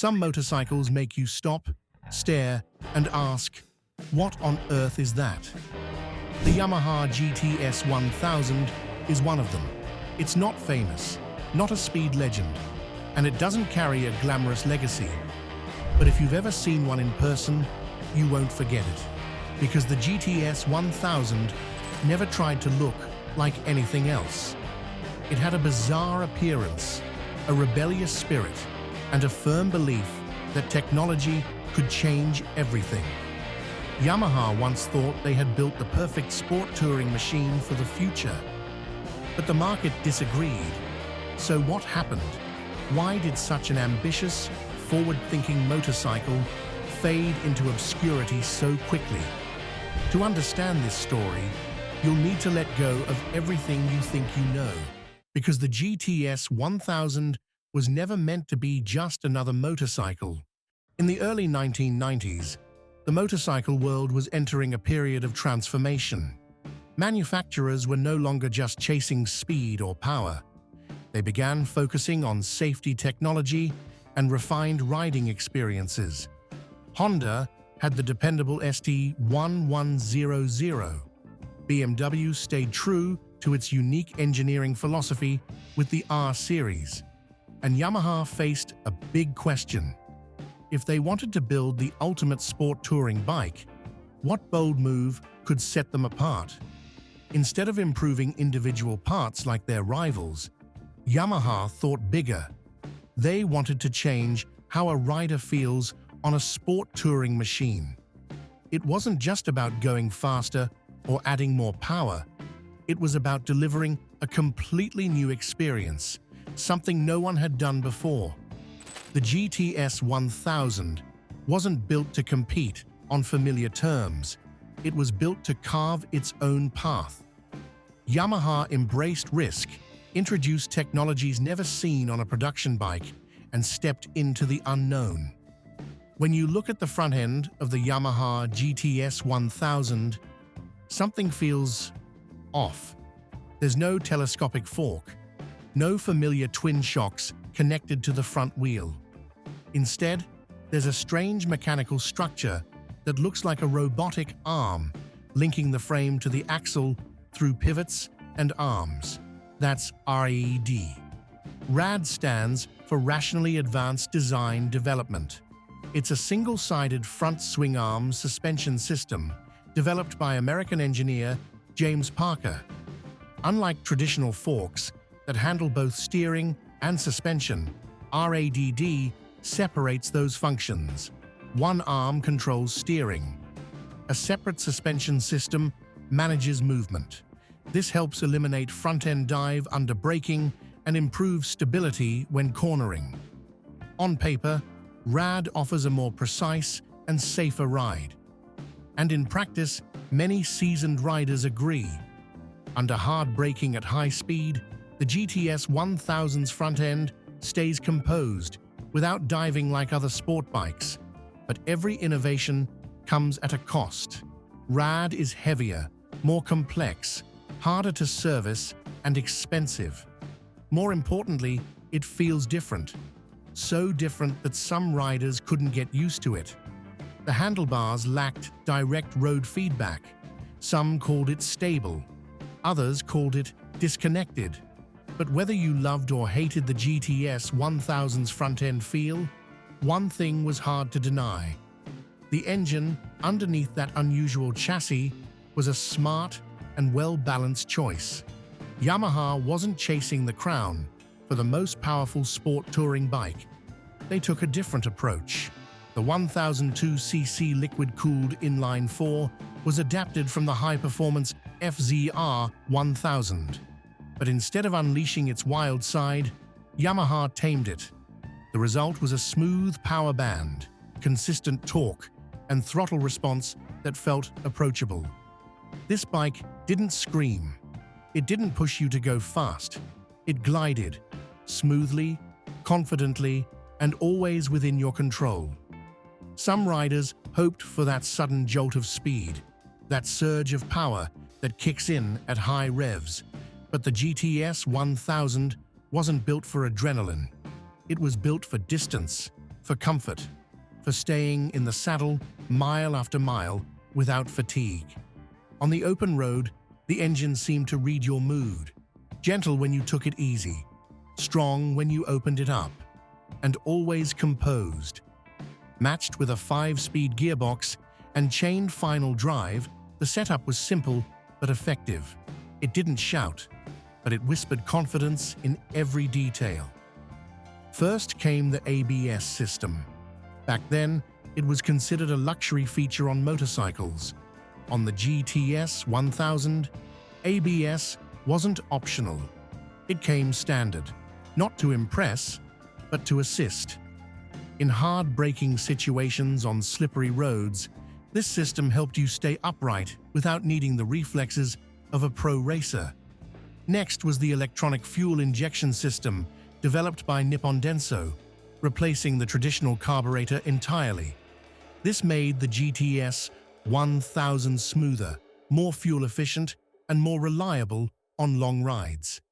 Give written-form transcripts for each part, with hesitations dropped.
Some motorcycles make you stop, stare, and ask, what on earth is that? The Yamaha GTS1000 is one of them. It's not famous, not a speed legend, and it doesn't carry a glamorous legacy. But if you've ever seen one in person, you won't forget it. Because the GTS1000 never tried to look like anything else. It had a bizarre appearance, a rebellious spirit, and a firm belief that technology could change everything. Yamaha once thought they had built the perfect sport touring machine for the future. But the market disagreed. So what happened? Why did such an ambitious, forward-thinking motorcycle fade into obscurity so quickly? To understand this story, you'll need to let go of everything you think you know. Because the GTS1000 was never meant to be just another motorcycle. In the early 1990s, the motorcycle world was entering a period of transformation. Manufacturers were no longer just chasing speed or power. They began focusing on safety technology and refined riding experiences. Honda had the dependable ST1100. BMW stayed true to its unique engineering philosophy with the R series. And Yamaha faced a big question. If they wanted to build the ultimate sport touring bike, what bold move could set them apart? Instead of improving individual parts like their rivals, Yamaha thought bigger. They wanted to change how a rider feels on a sport touring machine. It wasn't just about going faster or adding more power. It was about delivering a completely new experience, something no one had done before. The GTS1000 wasn't built to compete on familiar terms. It was built to carve its own path. Yamaha embraced risk, introduced technologies never seen on a production bike, and stepped into the unknown. When you look at the front end of the Yamaha GTS1000, something feels off. There's no telescopic fork, no familiar twin shocks connected to the front wheel. Instead, there's a strange mechanical structure that looks like a robotic arm linking the frame to the axle through pivots and arms. That's RADD. RADD stands for Rationally Advanced Design Development. It's a single-sided front swing arm suspension system developed by American engineer James Parker. Unlike traditional forks that handle both steering and suspension, RADD separates those functions. One arm controls steering. A separate suspension system manages movement. This helps eliminate front-end dive under braking and improve stability when cornering. On paper, RADD offers a more precise and safer ride. And in practice, many seasoned riders agree. Under hard braking at high speed, the GTS1000's front end stays composed without diving like other sport bikes. But every innovation comes at a cost. RADD is heavier, more complex, harder to service, and expensive. More importantly, it feels different. So different that some riders couldn't get used to it. The handlebars lacked direct road feedback. Some called it stable. Others called it disconnected. But whether you loved or hated the GTS1000's front-end feel, one thing was hard to deny. The engine underneath that unusual chassis was a smart and well-balanced choice. Yamaha wasn't chasing the crown for the most powerful sport touring bike. They took a different approach. The 1002cc liquid-cooled inline-4 was adapted from the high-performance FZR 1000. But instead of unleashing its wild side, Yamaha tamed it. The result was a smooth power band, consistent torque, and throttle response that felt approachable. This bike didn't scream. It didn't push you to go fast. It glided, smoothly, confidently, and always within your control. Some riders hoped for that sudden jolt of speed, that surge of power that kicks in at high revs. But the GTS1000 wasn't built for adrenaline. It was built for distance, for comfort, for staying in the saddle mile after mile without fatigue. On the open road, the engine seemed to read your mood, gentle when you took it easy, strong when you opened it up, and always composed. Matched with a 5-speed gearbox and chained final drive, the setup was simple but effective. It didn't shout, but it whispered confidence in every detail. First came the ABS system. Back then, it was considered a luxury feature on motorcycles. On the GTS1000, ABS wasn't optional. It came standard, not to impress, but to assist. In hard braking situations on slippery roads, this system helped you stay upright without needing the reflexes of a pro racer. Next was the electronic fuel injection system developed by Nippon Denso, replacing the traditional carburetor entirely. This made the GTS1000 smoother, more fuel efficient, and more reliable on long rides.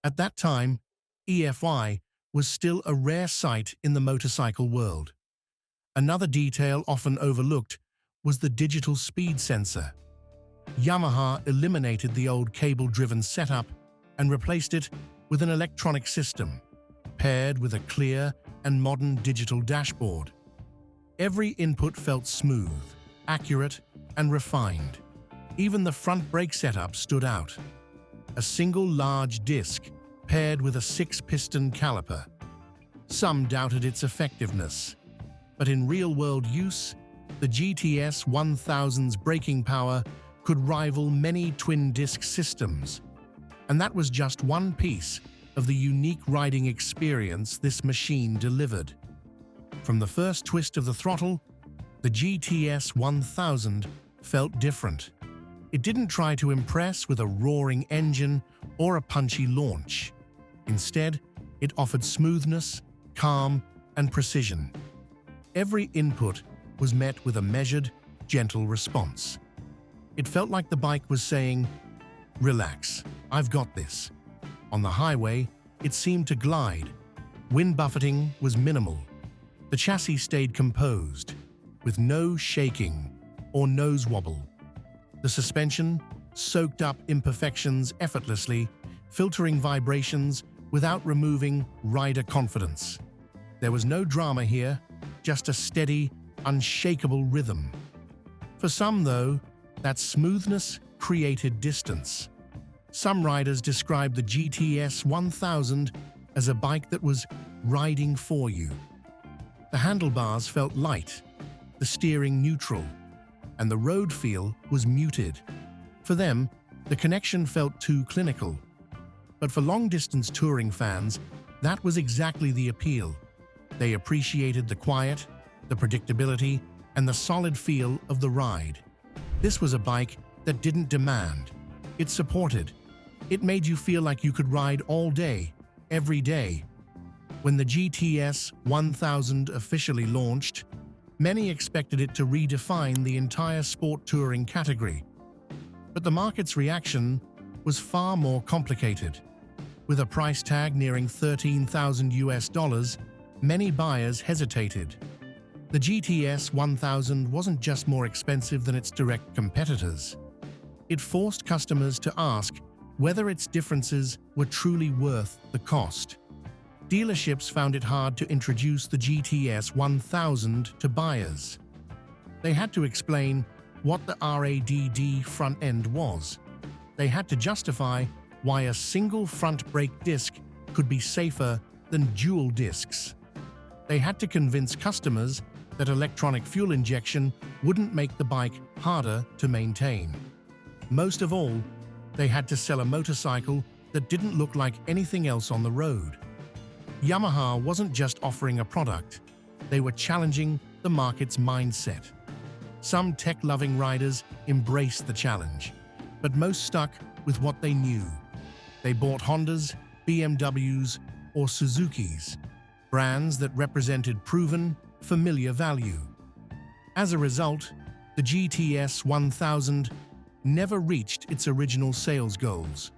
At that time, EFI was still a rare sight in the motorcycle world. Another detail often overlooked was the digital speed sensor. Yamaha eliminated the old cable-driven setup and replaced it with an electronic system, paired with a clear and modern digital dashboard. Every input felt smooth, accurate, and refined. Even the front brake setup stood out. A single large disc paired with a 6-piston caliper. Some doubted its effectiveness, but in real-world use, the GTS1000's braking power could rival many twin-disc systems. And that was just one piece of the unique riding experience this machine delivered. From the first twist of the throttle, the GTS1000 felt different. It didn't try to impress with a roaring engine or a punchy launch. Instead, it offered smoothness, calm, and precision. Every input was met with a measured, gentle response. It felt like the bike was saying, "Relax, I've got this." On the highway, it seemed to glide. Wind buffeting was minimal. The chassis stayed composed, with no shaking or nose wobble. The suspension soaked up imperfections effortlessly, filtering vibrations without removing rider confidence. There was no drama here, just a steady, unshakable rhythm. For some, though, that smoothness created distance. Some riders described the GTS1000 as a bike that was riding for you. The handlebars felt light, the steering neutral, and the road feel was muted. For them, the connection felt too clinical. But for long-distance touring fans, that was exactly the appeal. They appreciated the quiet, the predictability, and the solid feel of the ride. This was a bike that didn't demand. It supported. It made you feel like you could ride all day, every day. When the GTS1000 officially launched, many expected it to redefine the entire sport touring category. But the market's reaction was far more complicated. With a price tag nearing $13,000, many buyers hesitated. The GTS1000 wasn't just more expensive than its direct competitors. It forced customers to ask whether its differences were truly worth the cost. Dealerships found it hard to introduce the GTS1000 to buyers. They had to explain what the RADD front end was. They had to justify why a single front brake disc could be safer than dual discs. They had to convince customers that electronic fuel injection wouldn't make the bike harder to maintain. Most of all, they had to sell a motorcycle that didn't look like anything else on the road. Yamaha wasn't just offering a product, they were challenging the market's mindset. Some tech-loving riders embraced the challenge, but most stuck with what they knew. They bought Hondas, BMWs, or Suzukis, brands that represented proven, familiar value. As a result, the GTS1000 never reached its original sales goals.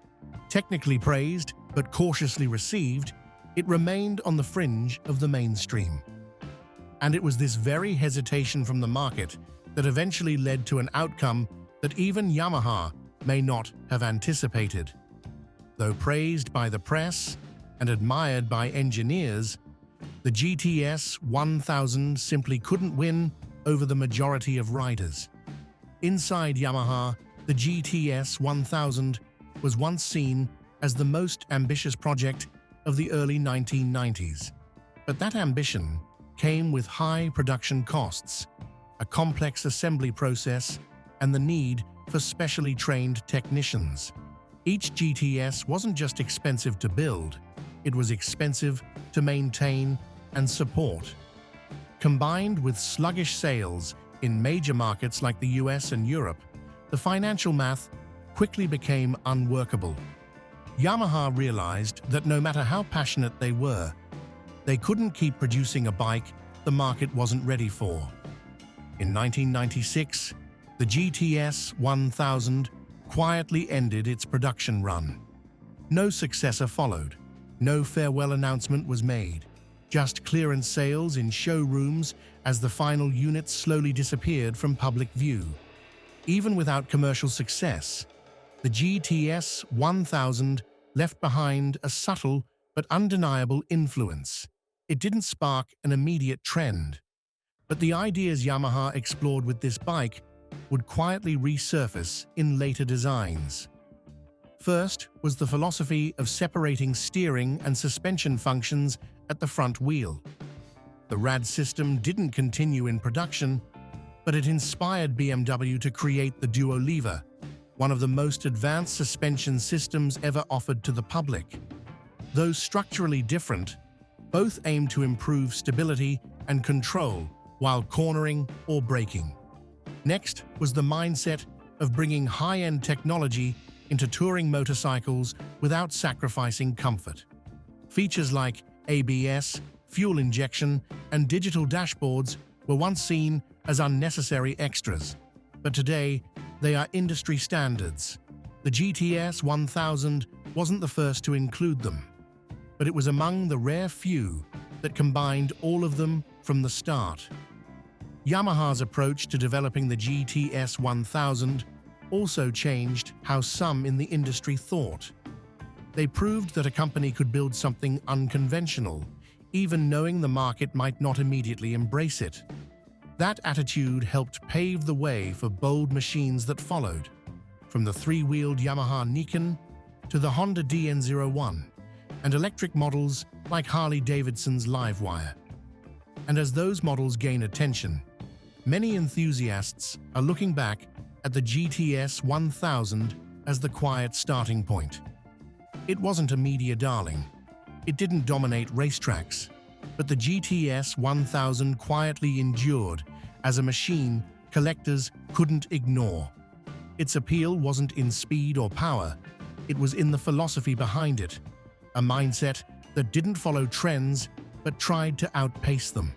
Technically praised, but cautiously received, it remained on the fringe of the mainstream. And it was this very hesitation from the market that eventually led to an outcome that even Yamaha may not have anticipated. Though praised by the press and admired by engineers, the GTS1000 simply couldn't win over the majority of riders. Inside Yamaha, the GTS1000 was once seen as the most ambitious project of the early 1990s. But that ambition came with high production costs, a complex assembly process, and the need for specially trained technicians. Each GTS wasn't just expensive to build, it was expensive to maintain and support. Combined with sluggish sales in major markets like the US and Europe, the financial math quickly became unworkable. Yamaha realized that no matter how passionate they were, they couldn't keep producing a bike the market wasn't ready for. In 1996, the GTS1000 quietly ended its production run. No successor followed. No farewell announcement was made. Just clearance sales in showrooms as the final units slowly disappeared from public view. Even without commercial success, the GTS1000 left behind a subtle but undeniable influence. It didn't spark an immediate trend, but the ideas Yamaha explored with this bike would quietly resurface in later designs. First was the philosophy of separating steering and suspension functions at the front wheel. The RADD system didn't continue in production, but it inspired BMW to create the Duo Lever, one of the most advanced suspension systems ever offered to the public. Though structurally different, both aimed to improve stability and control while cornering or braking. Next was the mindset of bringing high-end technology into touring motorcycles without sacrificing comfort. Features like ABS, fuel injection, and digital dashboards were once seen as unnecessary extras, but today they are industry standards. The GTS1000 wasn't the first to include them, but it was among the rare few that combined all of them from the start. Yamaha's approach to developing the GTS1000 also changed how some in the industry thought. They proved that a company could build something unconventional, even knowing the market might not immediately embrace it. That attitude helped pave the way for bold machines that followed, from the three-wheeled Yamaha Nikon to the Honda DN01, and electric models like Harley-Davidson's Livewire. And as those models gain attention, many enthusiasts are looking back at the GTS1000 as the quiet starting point. It wasn't a media darling. It didn't dominate racetracks, but the GTS1000 quietly endured as a machine collectors couldn't ignore. Its appeal wasn't in speed or power, it was in the philosophy behind it, a mindset that didn't follow trends but tried to outpace them.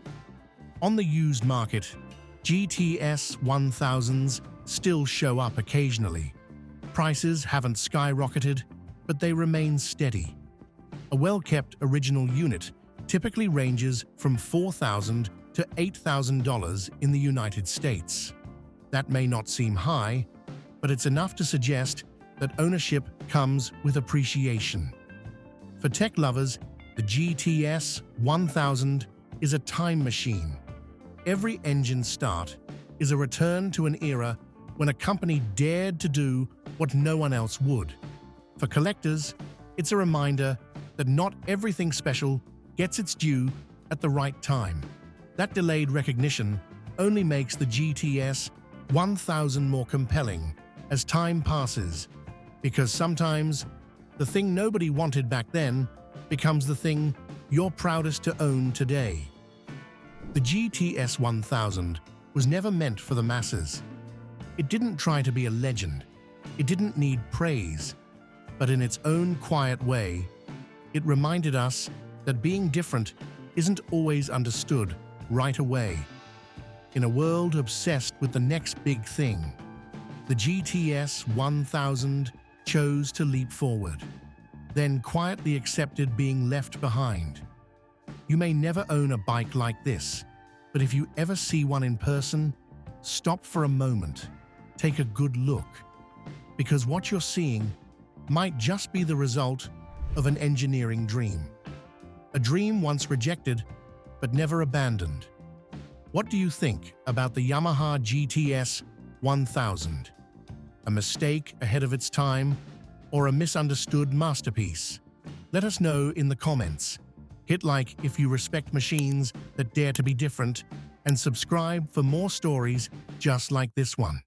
On the used market, GTS1000s still show up occasionally. Prices haven't skyrocketed, but they remain steady. A well-kept original unit typically ranges from $4,000 to $8,000 in the United States. That may not seem high, but it's enough to suggest that ownership comes with appreciation. For tech lovers, the GTS1000 is a time machine. Every engine start is a return to an era when a company dared to do what no one else would. For collectors, it's a reminder that not everything special gets its due at the right time. That delayed recognition only makes the GTS1000 more compelling as time passes, because sometimes the thing nobody wanted back then becomes the thing you're proudest to own today. The GTS1000 was never meant for the masses. It didn't try to be a legend. It didn't need praise. But in its own quiet way, it reminded us that being different isn't always understood right away. In a world obsessed with the next big thing, the GTS1000 chose to leap forward, then quietly accepted being left behind. You may never own a bike like this, But if you ever see one in person, stop for a moment, take a good look, because what you're seeing might just be the result of an engineering dream. A dream once rejected, but never abandoned. What do you think about the Yamaha GTS1000? A mistake ahead of its time, or a misunderstood masterpiece? Let us know in the comments. Hit like if you respect machines that dare to be different, and subscribe for more stories just like this one.